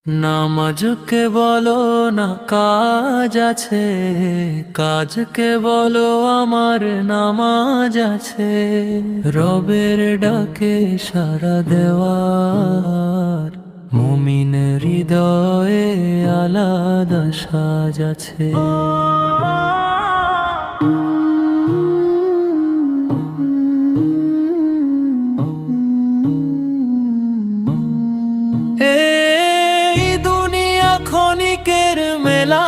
নামাজকে বলো না কাজ আছে, কাজকে বলো আমার নামাজ আছে। রবের ডাকে সাড়া দেওয়ার মুমিনের হৃদয়ে আলাদা সাজ আছে। ক্ষণিকের মেলা,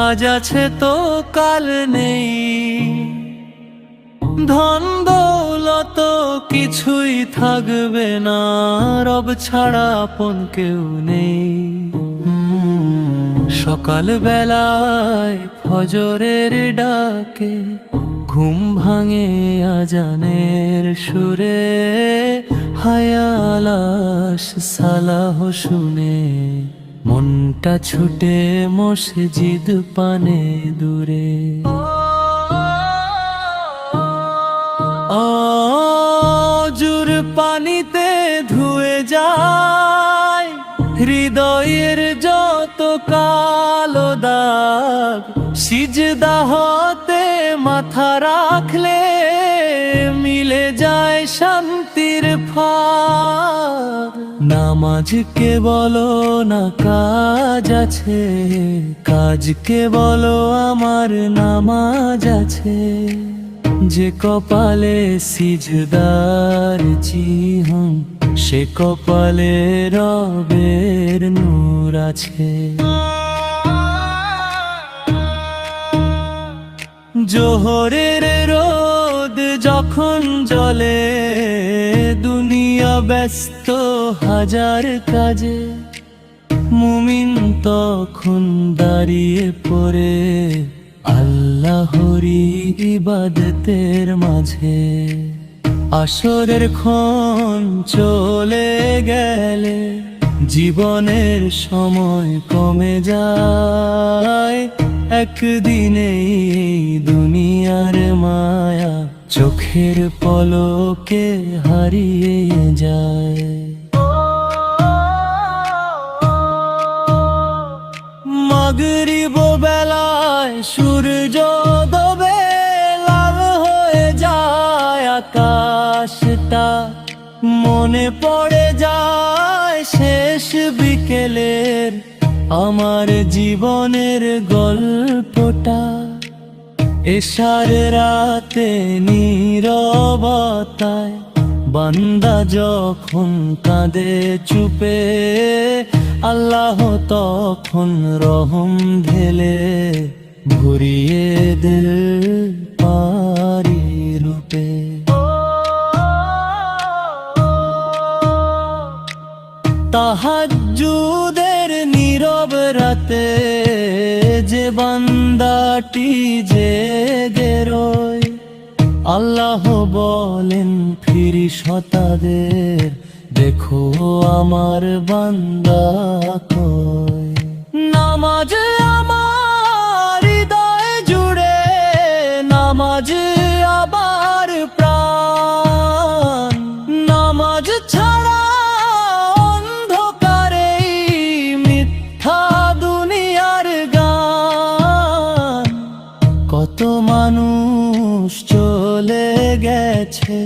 আজ আছে তো কাল নেই। ধন দৌলত কিছুই থাকবে না, রব ছাড়া আপন কেউ নেই। সকাল বেলায় ফজরের ডাকে ঘুম ভাঙে আজানের সুরে। হায়ালাস সালাহ শুনে মনটা ছুটে মসজিদ পানে দূরে। অজুর পানিতে ধুয়ে যায় হৃদয়ের যত কালো দাগ। সিজদা হতে মাথা রাখলে মিলে যায় শান্তির ফাঁক। নামাজকে বলো না কাজ আছে, কাজকে বলো আমার নামাজ আছে। যে কপালে সিজদার চিহ্ন, সে কপালে রবের নূর আছে। জোহরের রোদ যখন জ্বলে, দুনিয়া ব্যস্ত হাজার কাজে। মুমিন তখন দাঁড়িয়ে পড়ে আল্লাহরি ইবাদতের মাঝে। আসরের ক্ষণ চলে গেলে জীবনের সময় কমে যায়। একদিনেই দুনিয়ার মায়া চোখের পলকে হারিয়ে যায়। মাগরিব বেলায় সূর্য ডোবে, লাল হয়ে যায় আকাশটা। মনে পড়ে যায় শেষ বিকেলের আমার জীবনের গল্পটা। এশার রাতে নীরবতায় বান্দা যখন কাঁদে চুপে, আল্লাহ তখন রহম ঢেলে ভরিয়ে দিল পারি রূপে। তাহাজ্জুদের নীরব রাতে যে বান্দাটি জেগে রয়, আল্লাহ বলেন ফিরিশতাদের দেখো আমার বান্দা কই। নামাজ আমার হৃদয় জুড়ে, নামাজ আবার প্রাণ। নামাজ ছাড়া কত মানুষ চলে গেছে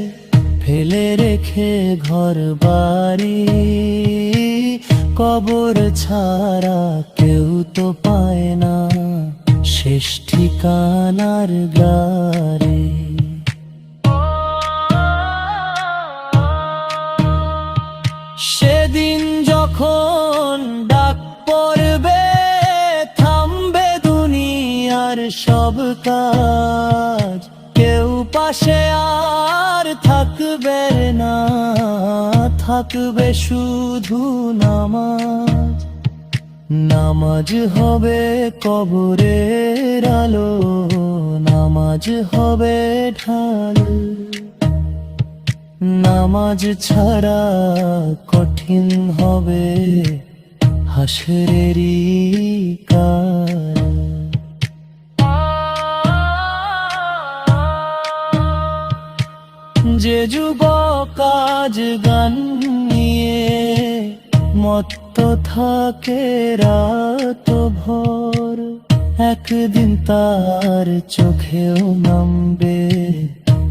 ফেলে রেখে ঘর বাড়ি। কবর ছাড়া কেউ তো পায় না শেষ ঠিকানার গাড়ি। সেদিন যখন ডাক পড়বে, থামবে দুনিয়ার সব কাজ। কেউ পাশে আর থাকবে না, থাকবে শুধু নামাজ। নামাজ হবে কবরের আলো, নামাজ হবে ঢাল। নামাজ ছাড়া কঠিন হবে হাসরেরই কাল। কাজ গান নিয়ে মত্ত থাকে রাত ভোর, একদিন তার চোখেও নামবে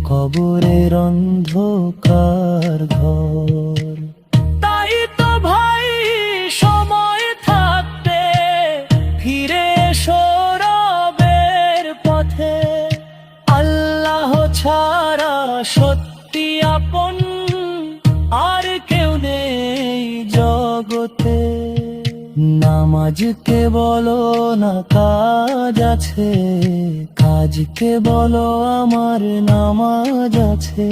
কবরের অন্ধকার ঘর। তাই তো ভাই সময় থাকতে ফিরে এসো রবের পথে, আল্লাহ ছাড়া সত্যি আপন আর কেউ নেই জগতে। নামাজকে বলো না কাজ আছে, কাজকে বলো আমার নামাজ আছে।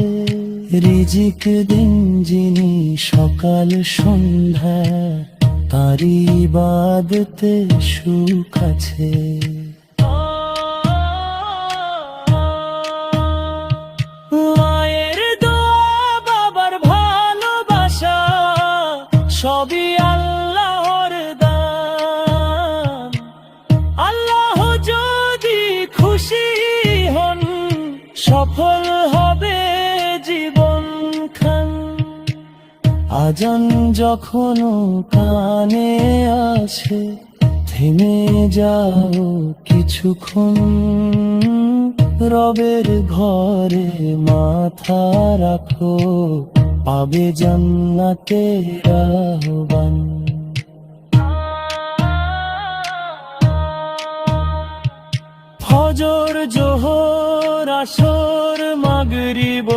রিজিক দিন যিনি সকাল সন্ধ্যা, তারই ইবাদতে সুখ আছে। মায়ের দোয়া বাবার ভালোবাসা সবই আল্লাহর দান। আল্লাহ যদি খুশি হন সফল হবে জীবনখান। আজান যখন কানে আসে থেমে যাও কিছুক্ষণ, রবের ঘরে মাথা রাখো পাবে জান্নাতের আহ্বান। ফজর জোহর আসর মাগরিব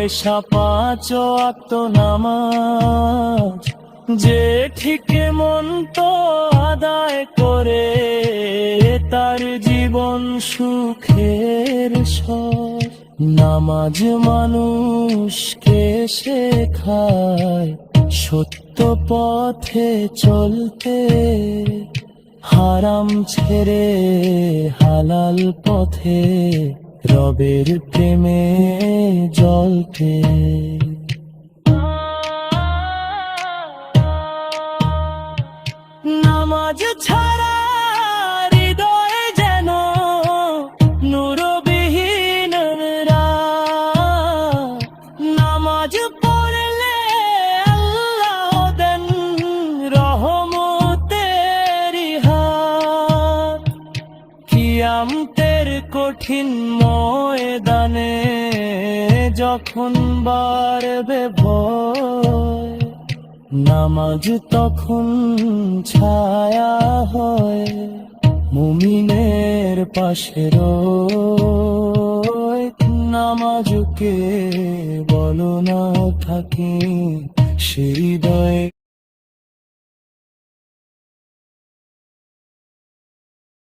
এশা পাঁচ ওয়াক্ত নামাজ, যে ঠিক মন তো আদায় করে তার জীবন সুখের সর। নামাজ মানুষকে শেখায় সত্য পথে চলতে, হারাম ছেড়ে হালাল পথে রবের প্রেমে জ্বলতে। নামাজ ছাড়া হৃদয় যেন নূরবিহীন রাত, নামাজ পড়লে আল্লাহ দেন রহমতের হাত। কিয়ামতের কঠিন ময়দানে যখন বাড়বে ভয়, নামাজ তখন ছায়া হয় মুমিনের পাশে রয়। নামাজকে বলো না থাকি হৃদয়ে।